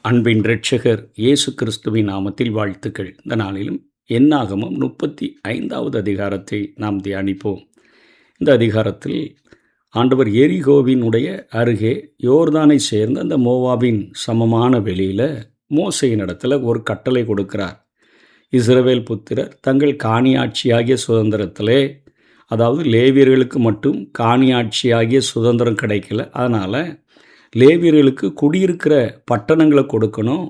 அன்பின் இரட்சகர் இயேசு கிறிஸ்துவின் நாமத்தில் வாழ்த்துக்கள். இந்த நாளிலும் என்னாகமம் 35வது அதிகாரத்தை நாம் தியானிப்போம். இந்த அதிகாரத்தில் ஆண்டவர் எரிகோவினுடைய அருகே யோர்தானை சேர்ந்த அந்த மோவாபின் சமமான வெளியில் மோசேயின் இடத்துல ஒரு கட்டளை கொடுக்கிறார். இஸ்ரவேல் புத்திரர் தங்கள் காணியாட்சியாகிய சுதந்திரத்திலே, அதாவது லேவியர்களுக்கு மட்டும் காணியாட்சியாகிய சுதந்திரம் கிடைக்கல, அதனால் லேவியர்களுக்கு குடியிருக்கிற பட்டணங்களை கொடுக்கணும்.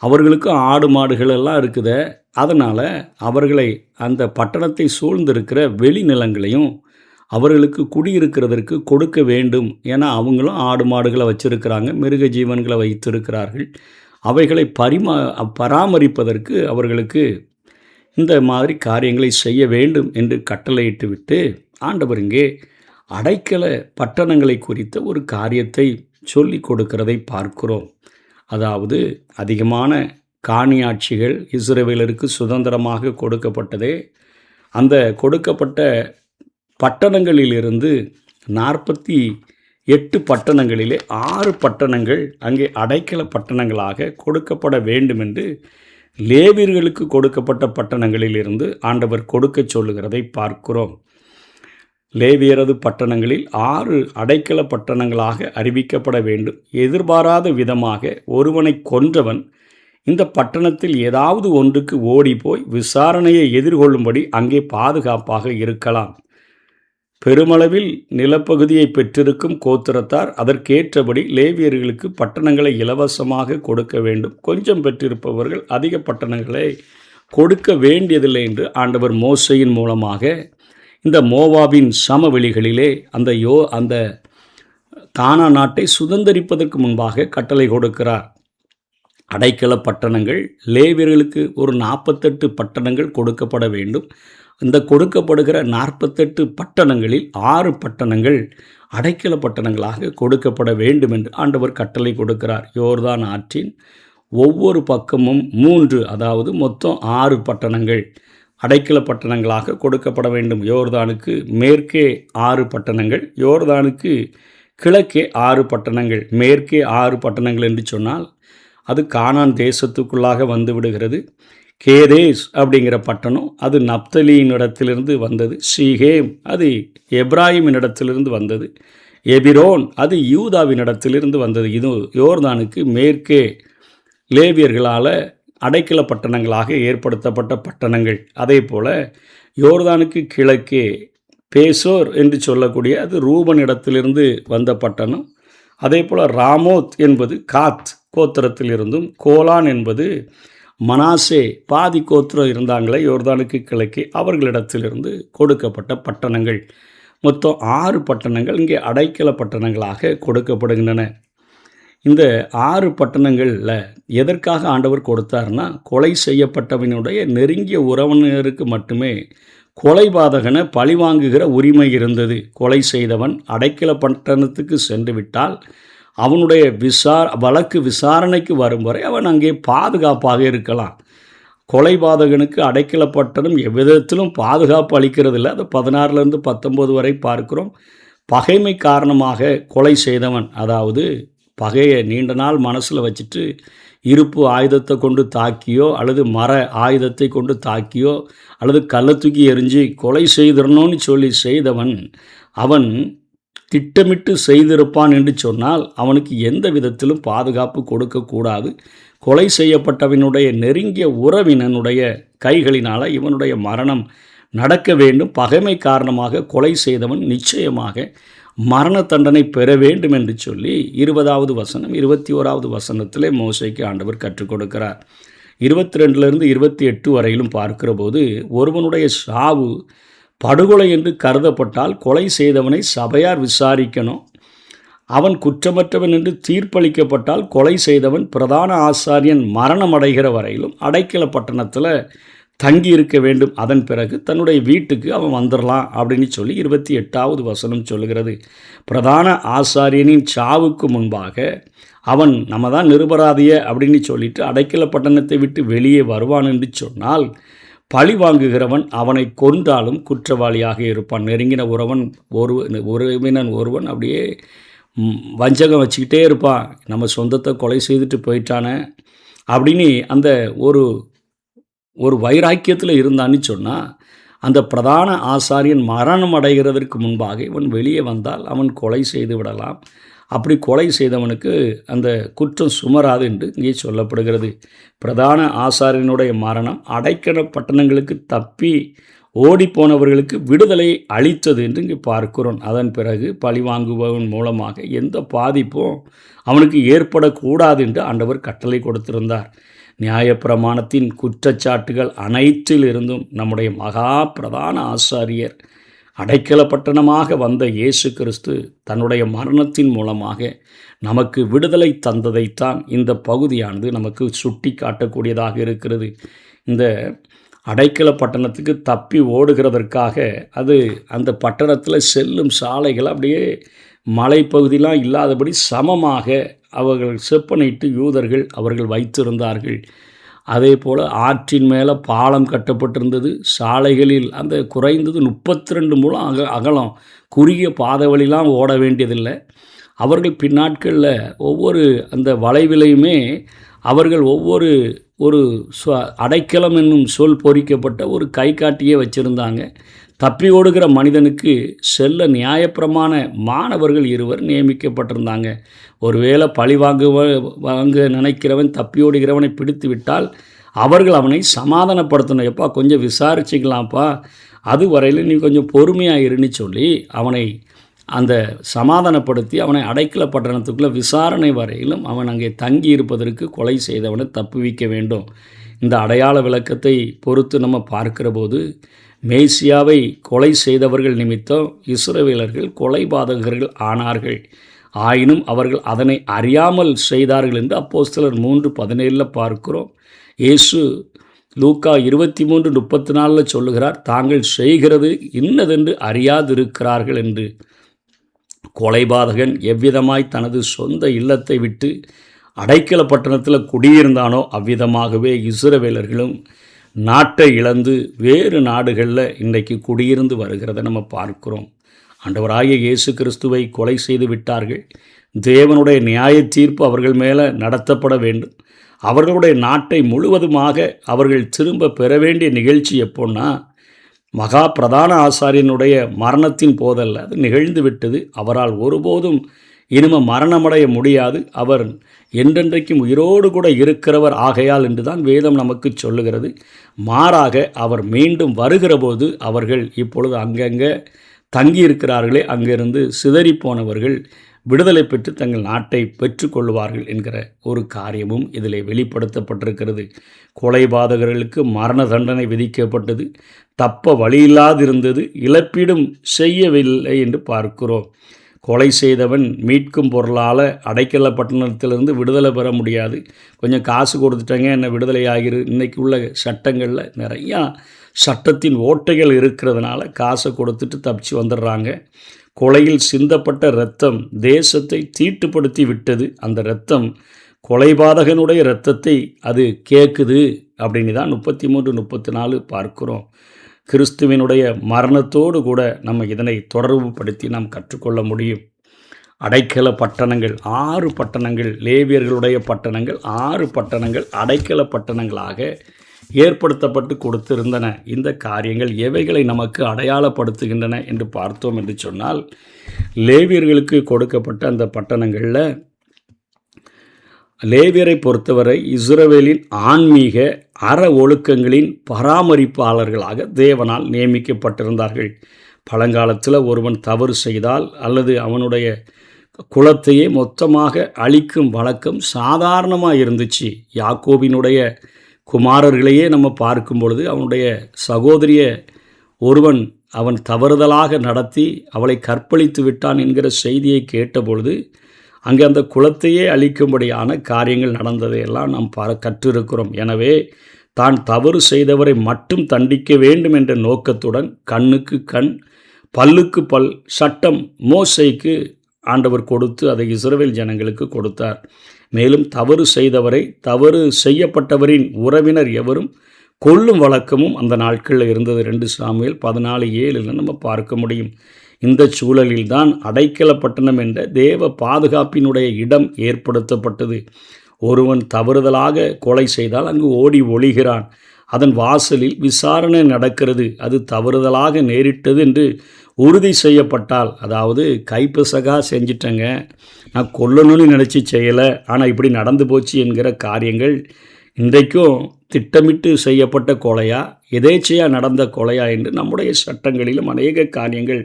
அவர்களுக்கு ஆடு மாடுகள் எல்லாம் இருக்குது. அதனால் அவர்களை அந்த பட்டணத்தை சூழ்ந்திருக்கிற வெளிநிலங்களையும் அவர்களுக்கு குடியிருக்கிறதற்கு கொடுக்க வேண்டும். ஏன்னா அவங்களும் ஆடு மாடுகளை வச்சிருக்கிறாங்க, மிருக ஜீவன்களை வைத்திருக்கிறார்கள். அவைகளை பராமரிப்பதற்கு அவர்களுக்கு இந்த மாதிரி காரியங்களை செய்ய வேண்டும் என்று கட்டளையிட்டு விட்டு ஆண்டவர் இங்கே அடைக்கல பட்டணங்களை குறித்த ஒரு காரியத்தை சொல்லி கொடுக்கிறதை பார்க்கிறோம். அதாவது அதிகமான காணியாட்சிகள் இஸ்ரவேலருக்கு சுதந்திரமாக கொடுக்கப்பட்டதே, அந்த கொடுக்கப்பட்ட பட்டணங்களிலிருந்து 48 பட்டணங்களிலே 6 பட்டணங்கள் அங்கே அடைக்கல பட்டணங்களாக கொடுக்கப்பட வேண்டும் என்று லேவியர்களுக்கு கொடுக்கப்பட்ட பட்டணங்களிலிருந்து ஆண்டவர் கொடுக்க சொல்லுகிறதை பார்க்கிறோம். லேவியரது பட்டணங்களில் 6 அடைக்கல பட்டணங்களாக அறிவிக்கப்பட வேண்டும். எதிர்பாராத விதமாக ஒருவனை கொன்றவன் இந்த பட்டணத்தில் ஏதாவது ஒன்றுக்கு ஓடிப்போய் விசாரணையை எதிர்கொள்ளும்படி அங்கே பாதுகாப்பாக இருக்கலாம். பெருமளவில் நிலப்பகுதியை பெற்றிருக்கும் கோத்திரத்தார் அதற்கேற்றபடி லேவியர்களுக்கு பட்டணங்களை இலவசமாக கொடுக்க வேண்டும். கொஞ்சம் பெற்றிருப்பவர்கள் அதிக பட்டணங்களை கொடுக்க வேண்டியதில்லை என்று ஆண்டவர் மோசேயின் மூலமாக இந்த மோவாபின் சமவெளிகளிலே அந்த கானா நாட்டை சுதந்தரிப்பதற்கு முன்பாக கட்டளை கொடுக்கிறார். அடைக்கல பட்டணங்கள் லேவியர்களுக்கு ஒரு 48 பட்டணங்கள் கொடுக்கப்பட வேண்டும். இந்த கொடுக்கப்படுகிற 48 பட்டணங்களில் 6 பட்டணங்கள் அடைக்கல பட்டணங்களாக கொடுக்கப்பட வேண்டும் என்று ஆண்டவர் கட்டளை கொடுக்கிறார். யோர்தான் ஆற்றின் ஒவ்வொரு பக்கமும் 3, அதாவது மொத்தம் 6 பட்டணங்கள் அடைக்கல பட்டணங்களாக கொடுக்கப்பட வேண்டும். யோர்தானுக்கு மேற்கே 6 பட்டணங்கள், யோர்தானுக்கு கிழக்கே 6 பட்டணங்கள். மேற்கே 6 பட்டணங்கள் என்று சொன்னால் அது கானான் தேசத்துக்குள்ளாக வந்து விடுகிறது. கேதேஸ் அப்படிங்கிற பட்டணம் அது நப்தலியின் இடத்திலிருந்து வந்தது. சீகேம் அது எப்ராஹிமின் இடத்திலிருந்து வந்தது. எபிரோன் அது யூதாவின் இடத்திலிருந்து வந்தது. இது யோர்தானுக்கு மேற்கே லேவியர்களால் அடைக்கல பட்டணங்களாக ஏற்படுத்தப்பட்ட பட்டணங்கள். அதே போல் யோர்தானுக்கு கிழக்கே பேசோர் என்று சொல்லக்கூடிய அது ரூபன் இடத்திலிருந்து வந்த பட்டணம். அதே போல் ராமோத் என்பது காத் கோத்திரத்திலிருந்தும், கோலான் என்பது மனாசே பாதி கோத்திரம் இருந்தாங்களே யோர்தானுக்கு கிழக்கே அவர்களிடத்திலிருந்து கொடுக்கப்பட்ட பட்டணங்கள். மொத்தம் 6 பட்டணங்கள் இங்கே அடைக்கல பட்டணங்களாக கொடுக்கப்படுகின்றன. இந்த 6 பட்டணங்களில் எதற்காக ஆண்டவர் கொடுத்தார்னா, கொலை செய்யப்பட்டவனுடைய நெருங்கிய உறவினருக்கு மட்டுமே கொலைபாதகனை பழிவாங்குகிற உரிமை இருந்தது. கொலை செய்தவன் அடைக்கல பட்டணத்துக்கு சென்று விட்டால் அவனுடைய வழக்கு விசாரணைக்கு வரும் வரை அவன் அங்கே பாதுகாப்பாக இருக்கலாம். கொலைபாதகனுக்கு அடைக்கல பட்டணம் எவ்விதத்திலும் பாதுகாப்பு அளிக்கிறது இல்லை. அது 16லேருந்து 19 வரை பார்க்கிறோம். பகைமை காரணமாக கொலை செய்தவன், அதாவது பகையை நீண்ட நாள் மனசில் வச்சுட்டு இருப்பு ஆயுதத்தை கொண்டு தாக்கியோ அல்லது மர ஆயுதத்தை கொண்டு தாக்கியோ அல்லது கல்லை தூக்கி எறிஞ்சு கொலை செய்திடணும்னு சொல்லி செய்தவன் அவன் திட்டமிட்டு செய்திருப்பான் என்று சொன்னால் அவனுக்கு எந்த விதத்திலும் பாதுகாப்பு கொடுக்கக்கூடாது. கொலை செய்யப்பட்டவனுடைய நெருங்கிய உறவினனுடைய கைகளினால் இவனுடைய மரணம் நடக்க வேண்டும். பகைமை காரணமாக கொலை செய்தவன் நிச்சயமாக மரண தண்டனை பெற வேண்டும் என்று சொல்லி 20வது வசனம் 21வது வசனத்திலே மோசேக்கு ஆண்டவர் கற்றுக் கொடுக்கிறார். 22லேருந்து 28 வரையிலும் பார்க்கிற போது, ஒருவனுடைய சாவு படுகொலை என்று கருதப்பட்டால் கொலை செய்தவனை சபையார் விசாரிக்கணும். அவன் குற்றமற்றவன் என்று தீர்ப்பளிக்கப்பட்டால் கொலை செய்தவன் பிரதான ஆசாரியன் மரணம் அடைகிற வரையிலும் அடைக்கல பட்டணத்தில் தங்கி இருக்க வேண்டும். அதன் பிறகு தன்னுடைய வீட்டுக்கு அவன் வந்துடலாம் அப்படின்னு சொல்லி 28வது வசனம் சொல்லுகிறது. பிரதான ஆசாரியனின் சாவுக்கு முன்பாக அவன் நம்ம தான் நிரபராதிய அப்படின்னு சொல்லிட்டு அடைக்கல பட்டணத்தை விட்டு வெளியே வருவான் என்று சொன்னால் பழி வாங்குகிறவன் அவனை கொன்றாலும் குற்றவாளியாக இருப்பான். நெருங்கின உறவினன் ஒருவன் அப்படியே வஞ்சகம் வச்சுக்கிட்டே இருப்பான், நம்ம சொந்தத்தை கொலை செய்துட்டு போயிட்டானே அப்படின்னு அந்த ஒரு ஒரு வைராக்கியத்தில் இருந்தான்னு சொன்னால், அந்த பிரதான ஆசாரியன் மரணம் அடைகிறதற்கு முன்பாக இவன் வெளியே வந்தால் அவன் கொலை செய்து விடலாம். அப்படி கொலை செய்தவனுக்கு அந்த குற்றம் சுமராது என்று இங்கே சொல்லப்படுகிறது. பிரதான ஆசாரியனுடைய மரணம் அடைக்கல பட்டணங்களுக்கு தப்பி ஓடிப்போனவர்களுக்கு விடுதலை அளித்தது என்று இங்கே பார்க்கிறோம். அதன் பிறகு பழிவாங்குபவன் மூலமாக எந்த பாதிப்பும் அவனுக்கு ஏற்படக்கூடாது என்று ஆண்டவர் கட்டளை கொடுத்திருந்தார். நியாயப்பிரமாணத்தின் குற்றச்சாட்டுகள் அனைத்திலிருந்தும் நம்முடைய மகா பிரதான ஆசாரியர் அடைக்கல பட்டணமாக வந்த இயேசு கிறிஸ்து தன்னுடைய மரணத்தின் மூலமாக நமக்கு விடுதலை தந்ததைத்தான் இந்த பகுதியானது நமக்கு சுட்டி காட்டக்கூடியதாக இருக்கிறது. இந்த அடைக்கல பட்டணத்துக்கு தப்பி ஓடுகிறதற்காக அந்த பட்டணத்தில் செல்லும் சாலைகள் அப்படியே மலைப்பகுதியெலாம் இல்லாதபடி சமமாக அவர்கள் செப்பனிட்டு யூதர்கள் அவர்கள் வைத்திருந்தார்கள். அதே போல் ஆற்றின் மேலே பாலம் கட்டப்பட்டிருந்தது. சாலைகளில் அந்த குறைந்தது 32 முழம் அகலம் குறுகிய பாதை வழிலாம் ஓட வேண்டியதில்லை. அவர்கள் பின்னாட்களில் ஒவ்வொரு அந்த வளைவிலையுமே அவர்கள் ஒவ்வொரு ஒரு அடைக்கலம் என்னும் சொல் பொறிக்கப்பட்ட ஒரு கை காட்டியே வச்சுருந்தாங்க. தப்பி ஓடுகிற மனிதனுக்கு செல்ல நியாயப்பிரமாண மாணவர்கள் 2 நியமிக்கப்பட்டிருந்தாங்க. ஒருவேளை பழி வாங்க நினைக்கிறவன் தப்பி ஓடுகிறவனை பிடித்து விட்டால் அவர்கள் அவனை சமாதானப்படுத்தணும். எப்பா கொஞ்சம் விசாரிச்சுக்கலாம்ப்பா, அது வரையில் நீ கொஞ்சம் பொறுமையாக இருன்னு சொல்லி அவனை அந்த சமாதானப்படுத்தி அவனை அடைக்கல பட்டணத்துக்குள்ளே விசாரணை வரையிலும் அவன் அங்கே தங்கி இருப்பதற்கு கொலை செய்தவனை தப்புவிக்க வேண்டும். இந்த அடையாள விளக்கத்தை பொறுத்து நம்ம பார்க்கிற போது மேசியாவை கொலை செய்தவர்கள் நிமித்தம் இஸ்ரவேலர்கள் கொலைபாதகர்கள் ஆனார்கள். ஆயினும் அவர்கள் அதனை அறியாமல் செய்தார்கள் என்று அப்போஸ்தலர் 3:17 பார்க்கிறோம். இயேசு லூக்கா 23:34 சொல்லுகிறார், தாங்கள் செய்கிறது இன்னதென்று அறியாதிருக்கிறார்கள் என்று. கொலைபாதகன் எவ்விதமாய் தனது சொந்த இல்லத்தை விட்டு அடைக்கல பட்டணத்தில் குடியிருந்தானோ அவ்விதமாகவே இஸ்ரவேலர்களும் நாட்டை இழந்து வேறு நாடுகளில் இன்றைக்கு குடியிருந்து வருகிறத நம்ம பார்க்கிறோம். ஆண்டவராகிய இயேசு கிறிஸ்துவை கொலை செய்து விட்டார்கள். தேவனுடைய நியாய தீர்ப்பு அவர்கள் மேலே நடத்தப்பட வேண்டும். அவர்களுடைய நாட்டை முழுவதுமாக அவர்கள் திரும்ப பெற வேண்டிய நிகழ்ச்சி எப்போன்னா மகா பிரதான ஆசாரியனுடைய மரணத்தின் போதல்ல, அது நிகழ்ந்து விட்டது. அவரால் ஒருபோதும் இனிமே மரணமடைய முடியாது. அவர் என்றென்றைக்கும் உயிரோடு கூட இருக்கிறவர் ஆகையால் என்று தான் வேதம் நமக்கு சொல்லுகிறது. மாறாக அவர் மீண்டும் வருகிற போது அவர்கள் இப்பொழுது அங்கங்கே தங்கியிருக்கிறார்களே, அங்கிருந்து சிதறிப்போனவர்கள் விடுதலை பெற்று தங்கள் நாட்டை பெற்றுக்கொள்வார்கள் என்கிற ஒரு காரியமும் இதில் வெளிப்படுத்தப்பட்டிருக்கிறது. கொலைபாதகர்களுக்கு மரண தண்டனை விதிக்கப்பட்டது. தப்ப வழியில்லாதிருந்தது. இழப்பீடும் செய்யவில்லை என்று பார்க்கிறோம். கொலை செய்தவன் மீட்கும் பொருளால் அடைக்கல பட்டணத்திலிருந்து விடுதலை பெற முடியாது. கொஞ்சம் காசு கொடுத்துட்டாங்க என்ன விடுதலை ஆகிரு. இன்றைக்கி உள்ள சட்டங்களில் நிறையா சட்டத்தின் ஓட்டைகள் இருக்கிறதுனால காசை கொடுத்துட்டு தப்பிச்சு வந்துடுறாங்க. கொலையில் சிந்தப்பட்ட இரத்தம் தேசத்தை தீட்டுப்படுத்தி விட்டது. அந்த இரத்தம் கொலைபாதகனுடைய இரத்தத்தை அது கேட்குது அப்படின்னு தான் 33-34 பார்க்கிறோம். கிறிஸ்துவினுடைய மரணத்தோடு கூட நம்ம இதனை தொடர்பு படுத்தி நாம் கற்றுக்கொள்ள முடியும். அடைக்கல பட்டணங்கள் 6 பட்டணங்கள், லேவியர்களுடைய பட்டணங்கள் 6 பட்டணங்கள் அடைக்கல பட்டணங்களாக ஏற்படுத்தப்பட்டு கொடுத்திருந்தன. இந்த காரியங்கள் எவைகளை நமக்கு அடையாளப்படுத்துகின்றன என்று பார்த்தோம் என்று சொன்னால், லேவியர்களுக்கு கொடுக்கப்பட்ட அந்த பட்டணங்களில் லேவியரை பொறுத்தவரை இஸ்ரவேலின் ஆன்மீக அற ஒழுக்கங்களின் பராமரிப்பாளர்களாக தேவனால் நியமிக்கப்பட்டிருந்தார்கள். பழங்காலத்தில் ஒருவன் தவறு செய்தால் அல்லது அவனுடைய குலத்தையே மொத்தமாக அழிக்கும் வழக்கம் சாதாரணமாக இருந்துச்சு. யாக்கோபினுடைய குமாரர்களையே நம்ம பார்க்கும் பொழுது அவனுடைய சகோதரிய ஒருவன் அவன் தவறுதலாக நடத்தி அவளை கற்பழித்து விட்டான் என்கிற செய்தியை கேட்டபொழுது அங்கே அந்த குலத்தையே அழிக்கும்படியான காரியங்கள் நடந்ததையெல்லாம் நாம் கற்றிருக்கிறோம். எனவே தான் தவறு செய்தவரை மட்டும் தண்டிக்க வேண்டும் என்ற நோக்கத்துடன் கண்ணுக்கு கண் பல்லுக்கு பல் சட்டம் மோசேக்கு ஆண்டவர் கொடுத்து அதை இஸ்ரவேல் ஜனங்களுக்கு கொடுத்தார். மேலும் தவறு செய்தவரை தவறு செய்யப்பட்டவரின் உறவினர் எவரும் கொல்லும் வழக்கமும் அந்த நாட்களில் இருந்தது. 2 சாமுவேல் 14:7 நம்ம பார்க்க முடியும். இந்த சூழலில்தான் அடைக்கல பட்டணம் என்ற தேவ பாதுகாப்பினுடைய இடம் ஏற்படுத்தப்பட்டது. ஒருவன் தவறுதலாக கொலை செய்தால் அங்கு ஓடி ஒளிகிறான். அதன் வாசலில் விசாரணை நடக்கிறது. அது தவறுதலாக நேரிட்டது என்று உறுதி செய்யப்பட்டால், அதாவது கைப்பசகா செஞ்சிட்டங்க, நான் கொல்லணும்னு நினச்சி செய்யலை, ஆனால் இப்படி நடந்து போச்சு என்கிற காரியங்கள் இன்றைக்கும் திட்டமிட்டு செய்யப்பட்ட கொலையா, எதேச்சையாக நடந்த கொலையா என்று நம்முடைய சட்டங்களிலும் அநேக காரியங்கள்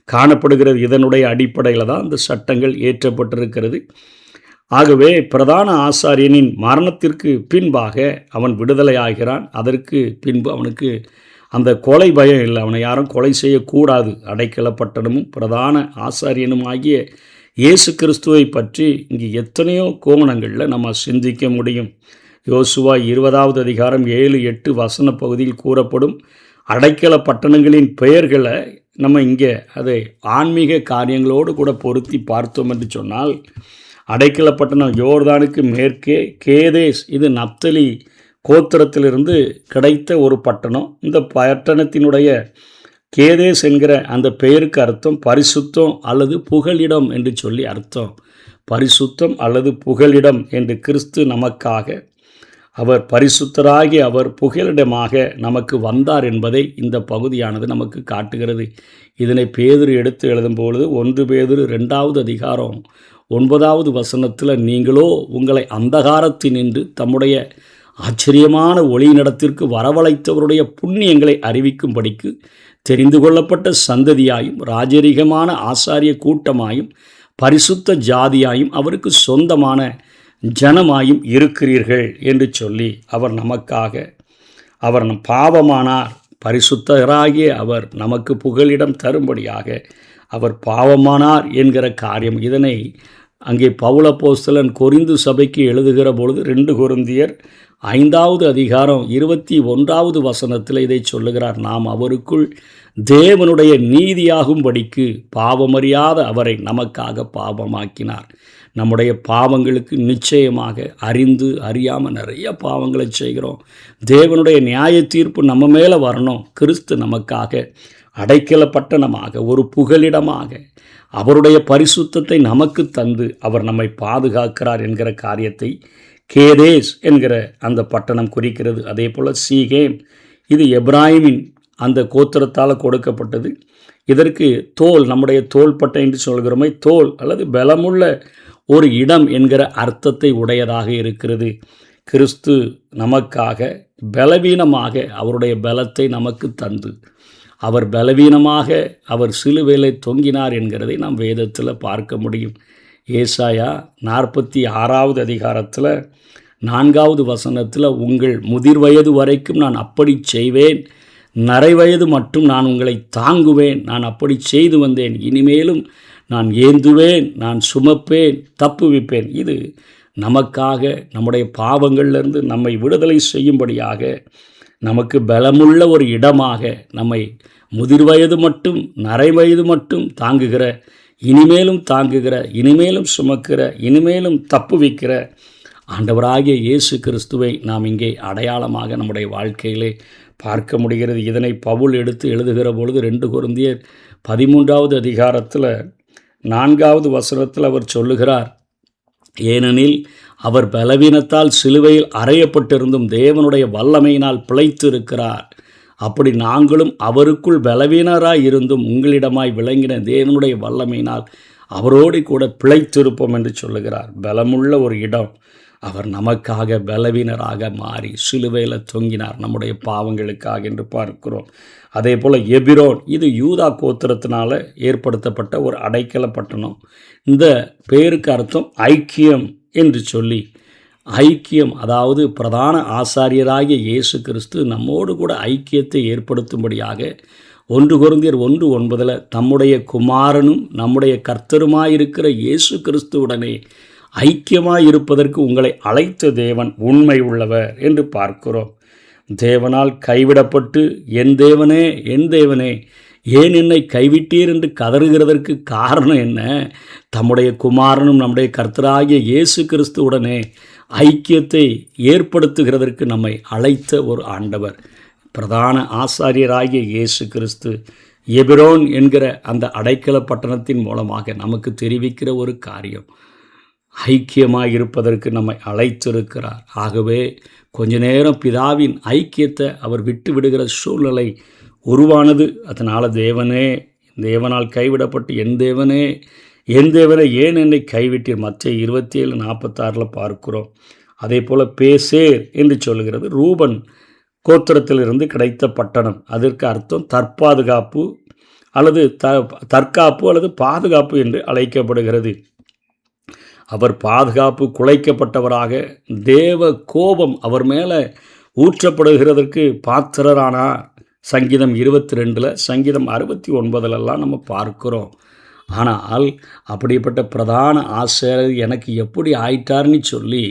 காணப்படுகிறது. இதனுடைய அடிப்படையில் தான் அந்த சட்டங்கள் ஏற்றப்பட்டிருக்கிறது. ஆகவே பிரதான ஆசாரியனின் மரணத்திற்கு பின்பாக அவன் விடுதலையாகிறான். அதற்கு பின்பு அவனுக்கு அந்த கொலை பயம் இல்லை. அவனை யாரும் கொலை செய்யக்கூடாது. அடைக்கல பட்டணமும் பிரதான ஆசாரியனும் ஆகிய இயேசு கிறிஸ்துவை பற்றி இங்கு எத்தனையோ கோணங்களில் நம்ம சிந்திக்க முடியும். யோசுவா 20வது அதிகாரம் 7-8 வசன பகுதியில் கூறப்படும் அடைக்கல பட்டணங்களின் பெயர்களை நம்ம இங்கே அதை ஆன்மீக காரியங்களோடு கூட பொருத்தி பார்த்தோம் என்று சொன்னால், அடைக்கல பட்டணம் யோர்தானுக்கு மேற்கே கேதேஸ், இது நப்தலி கோத்திரத்திலிருந்து கிடைத்த ஒரு பட்டணம். இந்த பட்டணத்தினுடைய கேதேஸ் என்கிற அந்த பெயருக்கு அர்த்தம் பரிசுத்தம் அல்லது புகலிடம் என்று சொல்லி அர்த்தம். பரிசுத்தம் அல்லது புகலிடம் என்று கிறிஸ்து நமக்காக, அவர் பரிசுத்தராகி அவர் புகலிடமாக நமக்கு வந்தார் என்பதை இந்த பகுதியானது நமக்கு காட்டுகிறது. இதனை பேதுரு எடுத்து எழுதும்பொழுது 1 பேதுரு 2வது அதிகாரம் 9வது வசனத்தில், நீங்களோ உங்களை அந்தகாரத்தினின்று தம்முடைய ஆச்சரியமான ஒளியினிடத்திற்கு வரவழைத்தவருடைய புண்ணியங்களை அறிவிக்கும்படிக்கு தெரிந்து கொள்ளப்பட்ட சந்ததியாயும் ராஜரீகமான ஆசாரிய கூட்டமாயும் பரிசுத்த ஜாதியாயும் அவருக்கு சொந்தமான ஜனமாயும் இருக்கிறீர்கள் என்று சொல்லி அவர் நமக்காக, அவர் பாவமானார், பரிசுத்தராகிய அவர் நமக்கு புகலிடம் தரும்படியாக அவர் பாவமானார் என்கிற காரியம். இதனை அங்கே பவுல் அப்போஸ்தலன் கொரிந்து சபைக்கு எழுதுகிற பொழுது 2 கொரிந்தியர் 5வது அதிகாரம் 21வது வசனத்தில் இதை சொல்லுகிறார். நாம் அவருக்குள் தேவனுடைய நீதியாகும்படிக்கு பாவமறியாத அவரை நமக்காக பாவமாக்கினார். நம்முடைய பாவங்களுக்கு நிச்சயமாக அறியாமல் நிறைய பாவங்களை செய்கிறோம். தேவனுடைய நியாய தீர்ப்பு நம்ம மேலே வரணும். கிறிஸ்து நமக்காக அடைக்கல பட்டணமாக, ஒரு புகலிடமாக அவருடைய பரிசுத்தத்தை நமக்கு தந்து அவர் நம்மை பாதுகாக்கிறார் என்கிற காரியத்தை கேதேஸ் என்கிற அந்த பட்டணம் குறிக்கிறது. அதே போல் சீகேம், இது எப்ராஹிமின் அந்த கோத்திரத்தால் கொடுக்கப்பட்டது. இதற்கு தோல், நம்முடைய தோள்பட்டை என்று சொல்கிறோமே, தோல் அல்லது பலமுள்ள ஒரு இடம் என்கிற அர்த்தத்தை உடையதாக இருக்கிறது. கிறிஸ்து நமக்காக பலவீனமாக அவருடைய பலத்தை நமக்கு தந்து, அவர் பலவீனமாக அவர் சிலுவையிலே தொங்கினார் என்கிறதை நாம் வேதத்தில் பார்க்க முடியும். ஏசாயா 46வது அதிகாரத்தில் 4வது வசனத்தில், உங்கள் முதிர் வயது வரைக்கும் நான் அப்படி செய்வேன், நரைவயது மட்டும் நான் உங்களை தாங்குவேன், நான் அப்படி செய்து வந்தேன், இனிமேலும் நான் ஏந்துவேன், நான் சுமப்பேன், தப்புவிப்பேன். இது நமக்காக நம்முடைய பாவங்களிலிருந்து நம்மை விடுதலை செய்யும்படியாக நமக்கு பலமுள்ள ஒரு இடமாக, நம்மை முதிர் வயது மட்டும் நரைவயது மட்டும் தாங்குகிற, இனிமேலும் தாங்குகிற, இனிமேலும் சுமக்கிற, இனிமேலும் தப்புவிக்கிற ஆண்டவராகிய இயேசு கிறிஸ்துவை நாம் இங்கே அடையாளமாக நம்முடைய வாழ்க்கையிலே பார்க்க முடிகிறது. இதனை பவுல் எடுத்து எழுதுகிற பொழுது 2 கொரிந்தியர் 13வது அதிகாரத்தில் 4வது வசனத்தில் அவர் சொல்லுகிறார், ஏனெனில் அவர் பலவீனத்தால் சிலுவையில் அறையப்பட்டிருந்தும் தேவனுடைய வல்லமையினால் பிழைத்து இருக்கிறார். அப்படி நாங்களும் அவருக்குள் பலவீனராய் இருந்தும் உங்களிடமாய் விளங்கின தேவனுடைய வல்லமையினால் அவரோடு கூட பிழைத்திருப்போம் என்று சொல்லுகிறார். பலமுள்ள ஒரு இடம். அவர் நமக்காக பலவீனராக மாறி சிலுவையில் தொங்கினார் நம்முடைய பாவங்களுக்காக என்று பார்க்கிறோம். அதே போல் எபிரோன், இது யூதா கோத்திரத்தினால் ஏற்படுத்தப்பட்ட ஒரு அடைக்கல பட்டணம். இந்த பெயருக்கு அர்த்தம் ஐக்கியம் என்று சொல்லி, ஐக்கியம் அதாவது பிரதான ஆசாரியராகிய இயேசு கிறிஸ்து நம்மோடு கூட ஐக்கியத்தை ஏற்படுத்தும்படியாக 1 கொரிந்தியர் 1:9 தம்முடைய குமாரனும் நம்முடைய கர்த்தருமாயிருக்கிற இயேசு கிறிஸ்துவுடனே ஐக்கியமாயிருப்பதற்கு உங்களை அழைத்த தேவன் உண்மை உள்ளவர் என்று பார்க்கிறோம். தேவனால் கைவிடப்பட்டு என் தேவனே என் தேவனே ஏன் என்னை கைவிட்டீர் என்று கதறுகிறதற்கு காரணம் என்ன? தம்முடைய குமாரனும் நம்முடைய கர்த்தராகிய இயேசு கிறிஸ்துவுடனே ஐக்கியத்தை ஏற்படுத்துகிறதற்கு நம்மை அழைத்த ஒரு ஆண்டவர், பிரதான ஆசாரியராகிய இயேசு கிறிஸ்து. எபிரோன் என்கிற அந்த அடைக்கல பட்டணத்தின் மூலமாக நமக்கு தெரிவிக்கிற ஒரு காரியம், ஐக்கியமாக இருப்பதற்கு நம்மை அழைத்திருக்கிறார். ஆகவே கொஞ்ச நேரம் பிதாவின் ஐக்கியத்தை அவர் விட்டு விடுகிற சூழ்நிலை உருவானது. அதனால் தேவனால் கைவிடப்பட்டு என் தேவனே ஏன் என்னை கைவிட்டீர்? மத்திய 27:46 பார்க்கிறோம். அதே போல் பேசேர் என்று சொல்கிறது ரூபன் கோத்திரத்திலிருந்து கிடைத்த பட்டணம். அதற்கு அர்த்தம் தற்பாதுகாப்பு அல்லது தற்காப்பு அல்லது பாதுகாப்பு என்று அழைக்கப்படுகிறது. அவர் பாதுகாப்பு குலைக்கப்பட்டவராக, தேவ கோபம் அவர் மேலே ஊற்றப்படுகிறதற்கு பாத்திரரானார். சங்கீதம் 22, சங்கீதம் 69 நம்ம பார்க்கிறோம். ஆனால் அப்படிப்பட்ட பிரதான ஆசிரியர் எனக்கு எப்படி ஆயிட்டார்னு சொல்லி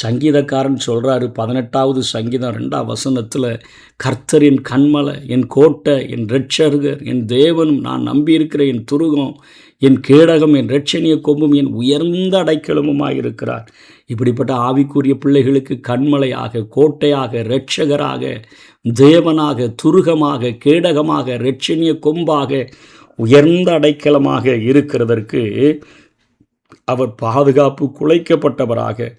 சங்கீதக்காரன் சொல்கிறாரு. 18வது சங்கீதம் 2ஆம் வசனத்தில், கர்த்தர் என் கண்மலை, என் கோட்டை, என் இரட்சகர், என் தேவனும், நான் நம்பியிருக்கிற என் துருகம், என் கேடகம், என் இரட்சணிய கொம்பும், என் உயர்ந்த அடைக்கலமுமாய் இருக்கிறார். இப்படிப்பட்ட ஆவிக்குரிய பிள்ளைகளுக்கு கண்மலையாக, கோட்டையாக, இரட்சகராக, தேவனாக, துருகமாக, கேடகமாக, இரட்சணிய கொம்பாக, உயர்ந்த அடைக்கலமாக இருக்கிறதற்கு அவர் பாதுகாப்பு குலைக்கப்பட்டவராக,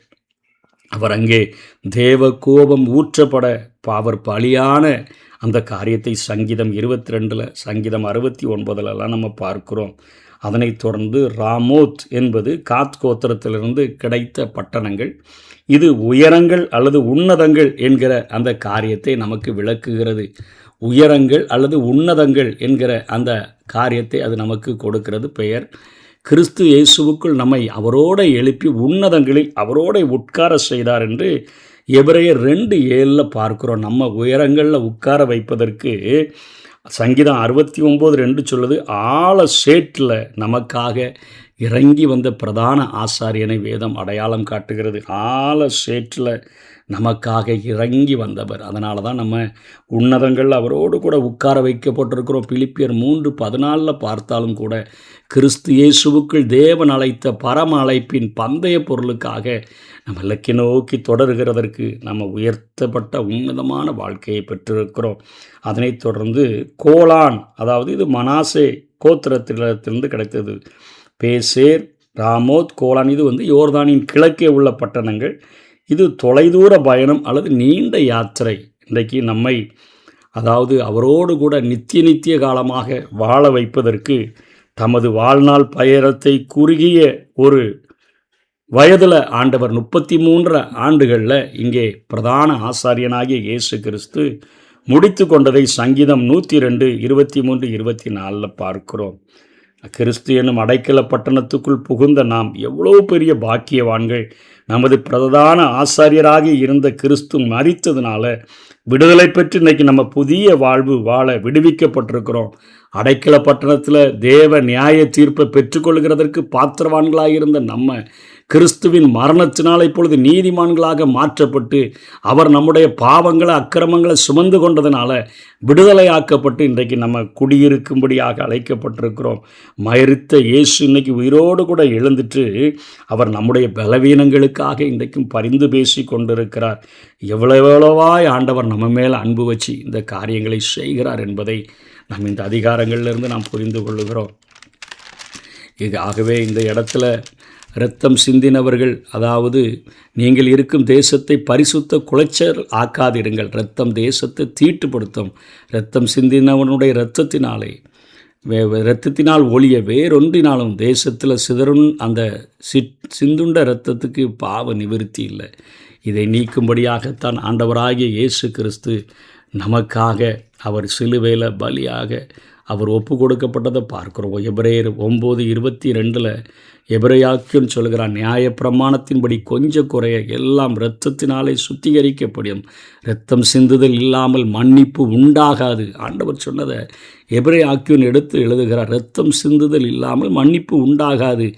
அவர் அங்கே தேவ கோபம் ஊற்றப்பட அவர் பலியான அந்த காரியத்தை சங்கீதம் 22, சங்கீதம் 69 நம்ம பார்க்கிறோம். அதனைத் தொடர்ந்து ராமோத் என்பது காத் கோத்திரத்திலிருந்து கிடைத்த பட்டணங்கள். இது உயரங்கள் அல்லது உன்னதங்கள் என்கிற அந்த காரியத்தை நமக்கு விளக்குகிறது. உயரங்கள் அல்லது உன்னதங்கள் என்கிற அந்த காரியத்தை அது நமக்கு கொடுக்கிறது. பெயர் கிறிஸ்து இயேசுவுக்குள் நம்மை அவரோட எழுப்பி உன்னதங்களில் அவரோட உட்கார செய்தார் என்று எபிரேயர் 2:7 பார்க்கிறோம். நம்ம உயரங்களில் உட்கார வைப்பதற்கு சங்கீதம் 69:2 சொல்லுது, ஆழ சேற்றில் நமக்காக இறங்கி வந்த பிரதான ஆசாரியனை வேதம் அடையாளம் காட்டுகிறது. ஆழ சேற்றில் நமக்காக இறங்கி வந்தவர். அதனால தான் நம்ம உன்னதங்கள் அவரோடு கூட உட்கார வைக்கப்பட்டிருக்கிறோம். பிலிப்பியர் 3:14 பார்த்தாலும் கூட கிறிஸ்து இயேசுவுக்குள் தேவன் அழைத்த பரம அழைப்பின் பந்தய பொருளுக்காக நம்ம இலக்கை நோக்கி தொடர்கிறதற்கு நம்ம உயர்த்தப்பட்ட உன்னதமான வாழ்க்கையை பெற்றிருக்கிறோம். அதனைத் தொடர்ந்து கோலான், அதாவது இது மனாசே கோத்திரத்திலிருந்து கிடைத்தது. பேசேர், ராமோத், கோலான் இது யோர்தானின் கிழக்கே உள்ள பட்டணங்கள். இது தொலைதூர பயணம் அல்லது நீண்ட யாத்திரை. இன்றைக்கு நம்மை அதாவது அவரோடு கூட நித்திய காலமாக வாழ வைப்பதற்கு தமது வாழ்நாள் பயணத்தை குறுகிய ஒரு வயதில் ஆண்டவர் 33 ஆண்டுகளில் இங்கே பிரதான ஆசாரியனாகிய இயேசு கிறிஸ்து முடித்து கொண்டதை சங்கீதம் 102, 23, 24 பார்க்கிறோம். கிறிஸ்து என்னும் அடைக்கல பட்டணத்துக்குள் புகுந்த நாம் எவ்வளோ பெரிய பாக்கியவான்கள். நமது பிரதான ஆசாரியராக இருந்த கிறிஸ்து மரித்ததுனால விடுதலை பெற்று இன்றைக்கி நம்ம புதிய வாழ்வு வாழ விடுவிக்கப்பட்டிருக்கிறோம். அடைக்கல பட்டணத்தில் தேவ நியாய தீர்ப்பை பெற்றுக்கொள்கிறதற்கு பாத்திரவான்களாக இருந்த நம்ம கிறிஸ்துவின் மரணத்தினால் இப்பொழுது நீதிமான்களாக மாற்றப்பட்டு அவர் நம்முடைய பாவங்களை அக்கிரமங்களை சுமந்து கொண்டதுனால விடுதலையாக்கப்பட்டு இன்றைக்கு நம்ம குடியிருக்கும்படியாக அழைக்கப்பட்டிருக்கிறோம். மரித்த இயேசு இன்னைக்கு உயிரோடு கூட எழுந்துட்டு அவர் நம்முடைய பலவீனங்களுக்காக இன்றைக்கும் பரிந்து பேசி கொண்டிருக்கிறார். எவ்வளவாய் ஆண்டவர் நம்ம மேல் அன்பு வச்சு இந்த காரியங்களை செய்கிறார் என்பதை நாம் இந்த அதிகாரங்களிலிருந்து நாம் புரிந்து கொள்ளுகிறோம். ஆகவே இந்த இடத்துல இரத்தம் சிந்தினவர்கள், அதாவது நீங்கள் இருக்கும் தேசத்தை பரிசுத்த குலைச்சல் ஆக்காதிருங்கள். இரத்தம் தேசத்தை தீட்டுப்படுத்தும். இரத்தம் சிந்தினவனுடைய இரத்தத்தினால் ஒளிய வேறொன்றினாலும் தேசத்தில் சிதறும் அந்த சிந்துண்ட இரத்தத்துக்கு பாவ நிவிருத்தி இல்லை. இதை நீக்கும்படியாகத்தான் ஆண்டவராகிய இயேசு கிறிஸ்து நமக்காக அவர் சிலுவையில் பலியாக அவர் ஒப்பு கொடுக்கப்பட்டதை பார்க்குறோம். எபிரேயர் 9:22 எபிரேயாக்கியன் சொல்கிறான், நியாய பிரமாணத்தின்படி கொஞ்சம் குறைய எல்லாம் இரத்தத்தினாலே சுத்திகரிக்கப்படும். இரத்தம் சிந்துதல் இல்லாமல் மன்னிப்பு உண்டாகாது. ஆண்டவர் சொன்னதை எபிரேயாக்கியன் எடுத்து எழுதுகிறார். இரத்தம் சிந்துதல் இல்லாமல் மன்னிப்பு உண்டாகாது.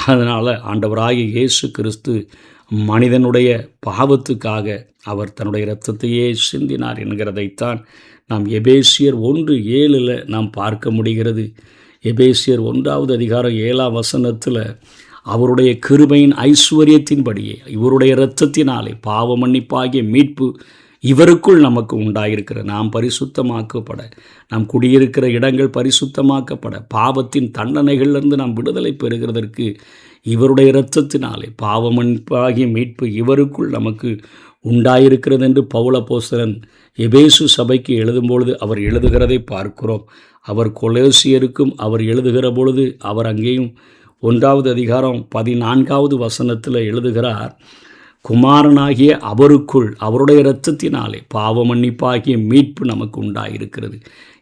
அதனால் ஆண்டவராகிய இயேசு கிறிஸ்து மனிதனுடைய பாவத்துக்காக அவர் தன்னுடைய இரத்தத்தையே சிந்தினார் என்கிறதைத்தான் நாம் எபேசியர் 1:7 நாம் பார்க்க முடிகிறது. எபேசியர் 1வது அதிகாரம் 7ஆம் வசனத்தில் அவருடைய கிருபையின் ஐஸ்வர்யத்தின்படியே இவருடைய இரத்தத்தினாலே பாவ மன்னிப்பாகிய மீட்பு இவருக்குள் நமக்கு உண்டாயிருக்கிற நாம் பரிசுத்தமாக்கப்பட, நாம் குடியிருக்கிற இடங்கள் பரிசுத்தமாக்கப்பட, பாவத்தின் தண்டனைகளிலிருந்து நாம் விடுதலை பெறுகிறதற்கு இவருடைய இரத்தத்தினாலே பாவமன்பாகிய மீட்பு இவருக்குள் நமக்கு உண்டாயிருக்கிறது என்று பவுல் அப்போஸ்தலன் எபேசு சபைக்கு எழுதும்பொழுது அவர் எழுதுகிறதை பார்க்கிறோம். அவர் கொலோசியருக்கும் அவர் எழுதுகிற பொழுது அவர் அங்கேயும் 1வது அதிகாரம் 14வது வசனத்தில் எழுதுகிறார், குமாரனாகிய அவருக்குள் அவருடைய இரத்தத்தினாலே பாவ மன்னிப்பாகிய மீட்பு நமக்கு உண்டாயிருக்கிறது.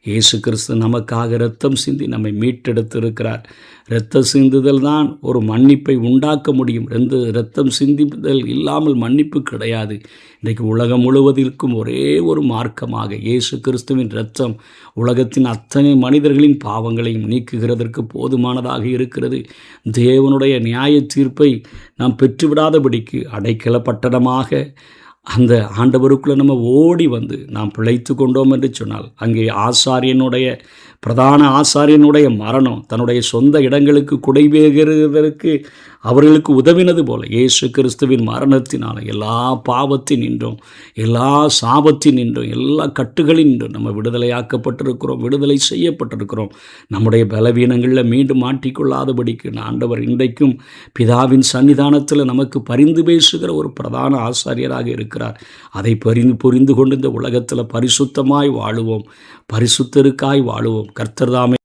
இயேசு கிறிஸ்து நமக்காக இரத்தம் சிந்தி நம்மை மீட்டெடுத்திருக்கிறார். இரத்த சிந்துதல் தான் ஒரு மன்னிப்பை உண்டாக்க முடியும். இரத்தம் சிந்திதல் இல்லாமல் மன்னிப்பு கிடையாது. இன்றைக்கு உலகம் முழுவதற்கும் ஒரே ஒரு மார்க்கமாக இயேசு கிறிஸ்துவின் இரத்தம் உலகத்தின் அத்தனை மனிதர்களின் பாவங்களையும் நீக்குகிறதற்கு போதுமானதாக இருக்கிறது. தேவனுடைய நியாய தீர்ப்பை நாம் பெற்றுவிடாதபடிக்கு அடைக்கல பட்டணமாக அந்த ஆண்டவருக்குள்ளே நம்ம ஓடி வந்து நாம் பிழைத்து கொண்டோம் என்று சொன்னால், அங்கே பிரதான ஆசாரியனுடைய மரணம் தன்னுடைய சொந்த இடங்களுக்கு குடைபெறுவதற்கு அவர்களுக்கு உதவினது போல இயேசு கிறிஸ்துவின் மரணத்தினால் எல்லா பாவத்தினின்றும் எல்லா சாபத்தினின்றும் எல்லா கட்டுகளினின்றும் நம்ம விடுதலையாக்கப்பட்டிருக்கிறோம், விடுதலை செய்யப்பட்டிருக்கிறோம். நம்முடைய பலவீனங்களில் மீண்டும் மாட்டிக்கொள்ளாதபடிக்கு ஆண்டவர் இன்றைக்கும் பிதாவின் சன்னிதானத்தில் நமக்கு பரிந்து பேசுகிற ஒரு பிரதான ஆசாரியராக இருக்கிறார். அதை புரிந்து கொண்டு இந்த உலகத்தில் பரிசுத்தமாய் வாழுவோம், பரிசுத்தருக்காய் வாழுவோம். கர்த்தர் தாமே